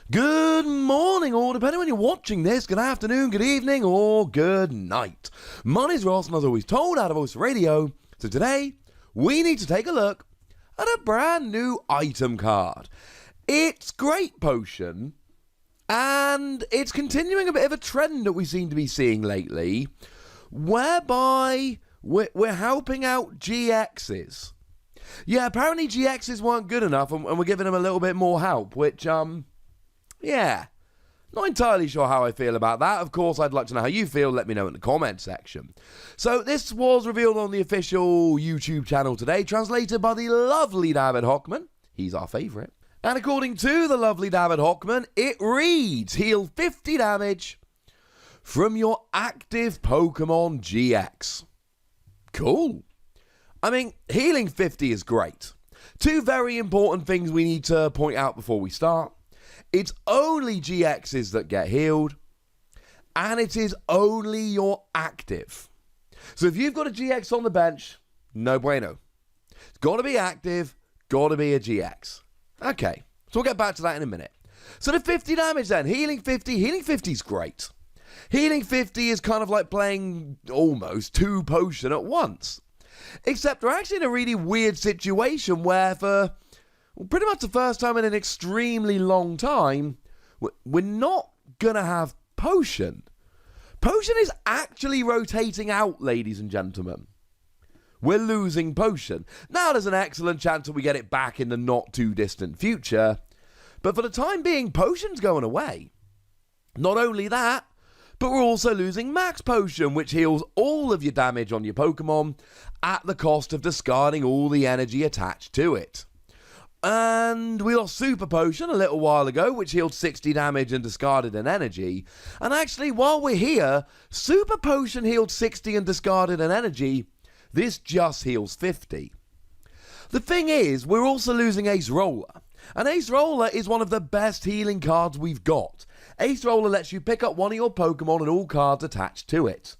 Good morning, or depending when you're watching this, good afternoon, good evening, or good night. My name's Ross, and as always told out of Voice Radio, so today we need to take a look at a brand new item card. It's Great Potion, and it's continuing a bit of a trend that we seem to be seeing lately, whereby we're helping out GXs. Yeah, apparently GXs weren't good enough, and we're giving them a little bit more help, which, yeah, not entirely sure how I feel about that. Of course, I'd like to know how you feel. Let me know in the comment section. So this was revealed on the official YouTube channel today, translated by the lovely David Hochmann. He's our favourite. And according to the lovely David Hochmann, it reads, heal 50 damage from your active Pokemon GX. Cool. I mean, healing 50 is great. Two very important things we need to point out before we start. It's only GXs that get healed, and it is only your active. So if you've got a GX on the bench, no bueno. It's got to be active, got to be a GX. Okay, so we'll get back to that in a minute. So the 50 damage then, healing 50 is great. Healing 50 is kind of like playing almost 2 potion at once. Except we're actually in a really weird situation where for pretty much the first time in an extremely long time, we're not going to have potion. Potion is actually rotating out, ladies and gentlemen. We're losing potion. Now there's an excellent chance that we get it back in the not too distant future. But for the time being, potion's going away. Not only that, but we're also losing max potion, which heals all of your damage on your Pokemon at the cost of discarding all the energy attached to it. And we lost Super Potion a little while ago, which healed 60 damage and discarded an energy. And actually, while we're here, Super Potion healed 60 and discarded an energy. This just heals 50. The thing is, we're also losing Ace Roller. And Ace Roller is one of the best healing cards we've got. Ace Roller lets you pick up one of your Pokemon and all cards attached to it.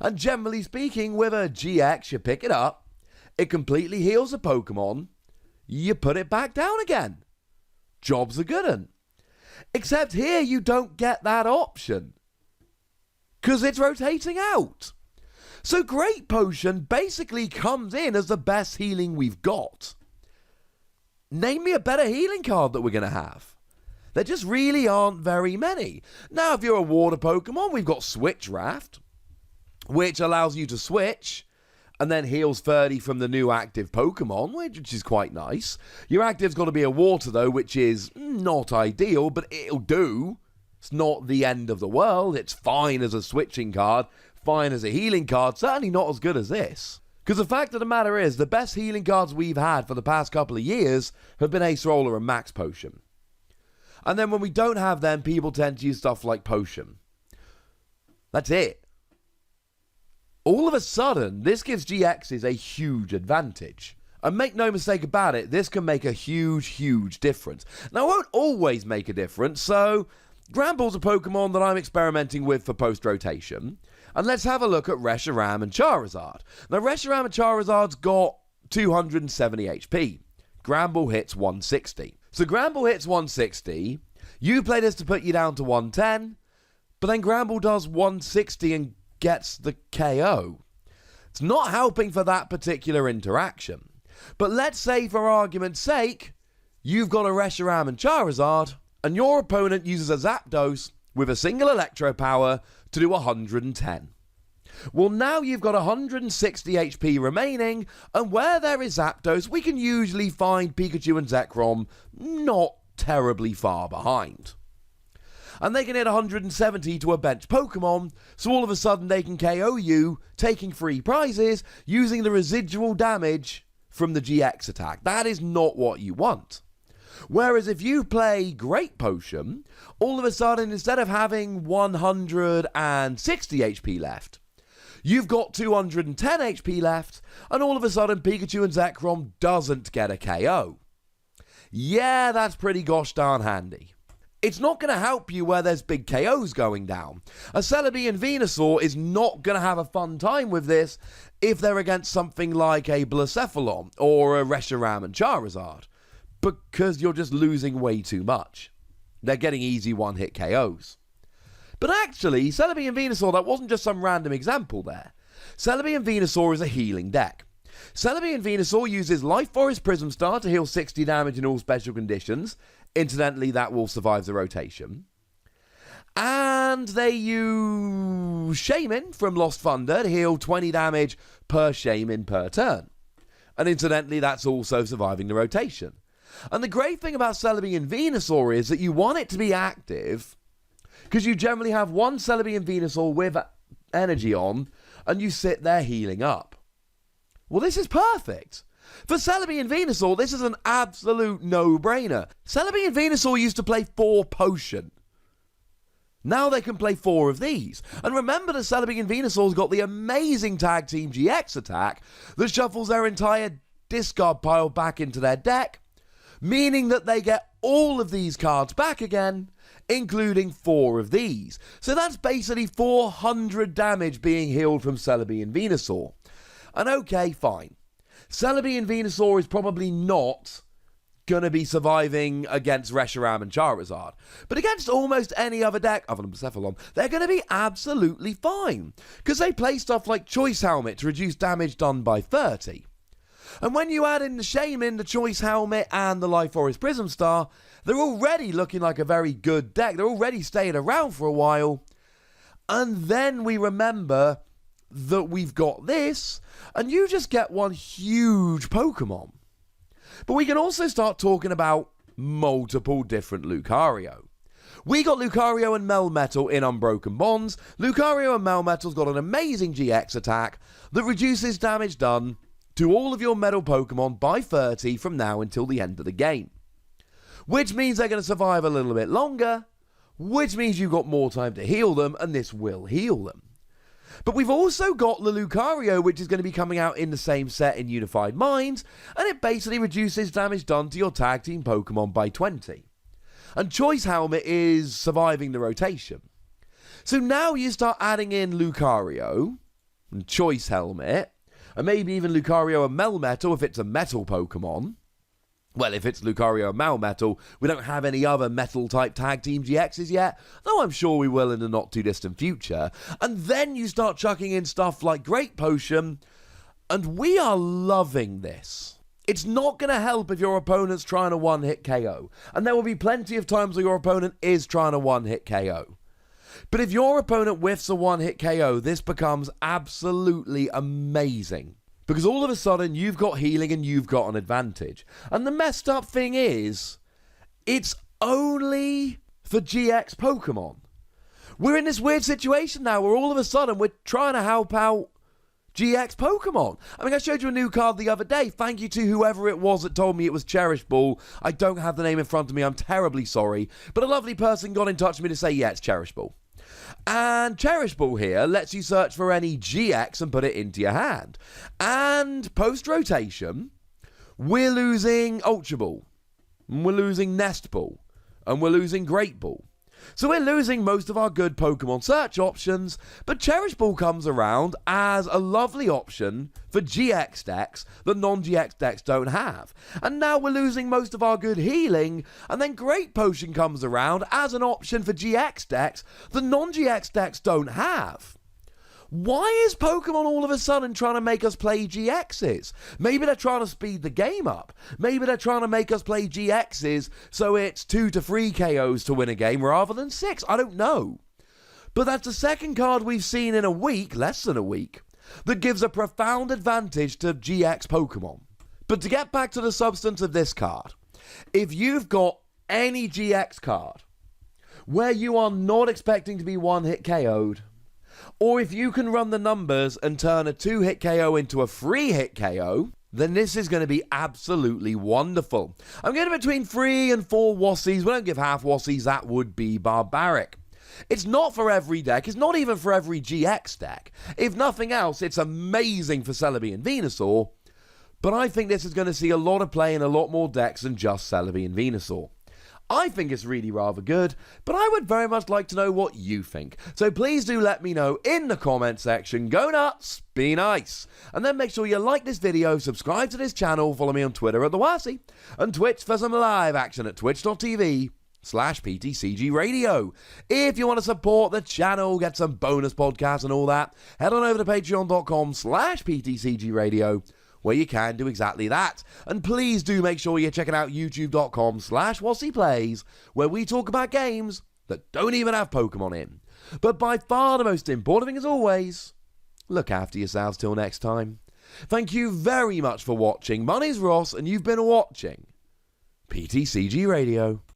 And generally speaking, with a GX, you pick it up, it completely heals a Pokemon, you put it back down again. Job's a good un. Except here you don't get that option, because it's rotating out. So Great Potion basically comes in as the best healing we've got. Name me a better healing card that we're going to have. There just really aren't very many. Now, if you're a water Pokemon, we've got Switch Raft, which allows you to switch and then heals 30 from the new active Pokemon, which is quite nice. Your active's got to be a water, though, which is not ideal, but it'll do. It's not the end of the world. It's fine as a switching card, fine as a healing card, certainly not as good as this. Because the fact of the matter is, the best healing cards we've had for the past couple of years have been Ace Roller and Max Potion. And then when we don't have them, people tend to use stuff like Potion. That's it. All of a sudden, this gives GXs a huge advantage. And make no mistake about it, this can make a huge, huge difference. Now, it won't always make a difference, so Granbull's a Pokemon that I'm experimenting with for post-rotation. And let's have a look at Reshiram and Charizard. Now, Reshiram and Charizard's got 270 HP. Granbull hits 160. So Granbull hits 160, you play this to put you down to 110, but then Granbull does 160 and gets the KO. It's not helping for that particular interaction. But let's say, for argument's sake, you've got a Reshiram and Charizard, and your opponent uses a Zapdos with a single Electro Power to do 110. Well, now you've got 160 HP remaining, and where there is Zapdos, we can usually find Pikachu and Zekrom not terribly far behind. And they can hit 170 to a bench Pokemon, so all of a sudden they can KO you, taking free prizes, using the residual damage from the GX attack. That is not what you want. Whereas if you play Great Potion, all of a sudden, instead of having 160 HP left, you've got 210 HP left, and all of a sudden Pikachu and Zekrom doesn't get a KO. Yeah, that's pretty gosh darn handy. It's not going to help you where there's big KOs going down. A Celebi and Venusaur is not going to have a fun time with this if they're against something like a Blacephalon or a Reshiram and Charizard, because you're just losing way too much. They're getting easy one-hit KOs. But actually, Celebi and Venusaur, that wasn't just some random example there. Celebi and Venusaur is a healing deck. Celebi and Venusaur uses Life Forest Prism Star to heal 60 damage in all special conditions. Incidentally, that will survive the rotation. And they use Shaman from Lost Thunder to heal 20 damage per Shaman per turn. And incidentally, that's also surviving the rotation. And the great thing about Celebi and Venusaur is that you want it to be active because you generally have one Celebi and Venusaur with energy on and you sit there healing up. Well, this is perfect. For Celebi and Venusaur, this is an absolute no-brainer. Celebi and Venusaur used to play 4 potion. Now they can play 4 of these. And remember that Celebi and Venusaur's got the amazing Tag Team GX attack that shuffles their entire discard pile back into their deck, meaning that they get all of these cards back again, including 4 of these. So that's basically 400 damage being healed from Celebi and Venusaur. And okay, fine. Celebi and Venusaur is probably not going to be surviving against Reshiram and Charizard. But against almost any other deck, other than Cephalon, they're going to be absolutely fine. Because they play stuff like Choice Helmet to reduce damage done by 30. And when you add in the Shaman, the Choice Helmet, and the Life Forest Prism Star, they're already looking like a very good deck. They're already staying around for a while. And then we remember that we've got this, and you just get one huge Pokemon. But we can also start talking about multiple different Lucario. We got Lucario and Melmetal in Unbroken Bonds. Lucario and Melmetal's got an amazing GX attack that reduces damage done to all of your metal Pokemon by 30 from now until the end of the game. Which means they're going to survive a little bit longer, which means you've got more time to heal them, and this will heal them. But we've also got the Lucario, which is going to be coming out in the same set in Unified Minds, and it basically reduces damage done to your tag team Pokemon by 20. And Choice Helmet is surviving the rotation. So now you start adding in Lucario, and Choice Helmet, and maybe even Lucario and Melmetal if it's a metal Pokemon. Well, if it's Lucario and Melmetal, we don't have any other metal-type Tag Team GXs yet, though I'm sure we will in the not-too-distant future. And then you start chucking in stuff like Great Potion, and we are loving this. It's not going to help if your opponent's trying to one-hit KO, and there will be plenty of times where your opponent is trying to one-hit KO. But if your opponent whiffs a one-hit KO, this becomes absolutely amazing. Because all of a sudden, you've got healing and you've got an advantage. And the messed up thing is, it's only for GX Pokemon. We're in this weird situation now where all of a sudden we're trying to help out GX Pokemon. I mean, I showed you a new card the other day. Thank you to whoever it was that told me it was Cherish Ball. I don't have the name in front of me. I'm terribly sorry. But a lovely person got in touch with me to say, yeah, it's Cherish Ball. And Cherish Ball here lets you search for any GX and put it into your hand. And post-rotation, we're losing Ultra Ball, and we're losing Nest Ball, and we're losing Great Ball. So we're losing most of our good Pokemon search options, but Cherish Ball comes around as a lovely option for GX decks that non-GX decks don't have. And now we're losing most of our good healing, and then Great Potion comes around as an option for GX decks that non-GX decks don't have. Why is Pokemon all of a sudden trying to make us play GXs? Maybe they're trying to speed the game up. Maybe they're trying to make us play GXs so it's 2 to 3 KOs to win a game rather than 6. I don't know. But that's the second card we've seen in a week, less than a week, that gives a profound advantage to GX Pokemon. But to get back to the substance of this card, if you've got any GX card where you are not expecting to be one-hit KO'd, or if you can run the numbers and turn a 2-hit KO into a 3-hit KO, then this is going to be absolutely wonderful. I'm getting between 3 and 4 Wassies. We don't give half Wassies. That would be barbaric. It's not for every deck. It's not even for every GX deck. If nothing else, it's amazing for Celebi and Venusaur. But I think this is going to see a lot of play in a lot more decks than just Celebi and Venusaur. I think it's really rather good, but I would very much like to know what you think. So please do let me know in the comment section. Go nuts, be nice. And then make sure you like this video, subscribe to this channel, follow me on Twitter at TheWassy, and Twitch for some live action at twitch.tv/TheWassy. patreon.com/PTCGRadio. If you want to support the channel, get some bonus podcasts and all that, head on over to patreon.com/PTCGRadio, where you can do exactly that. And please do make sure you're checking out youtube.com/WassiePlays, where we talk about games that don't even have Pokemon in. But by far the most important thing, as always, look after yourselves till next time. Thank you very much for watching. My name's Ross, and you've been watching PTCG Radio.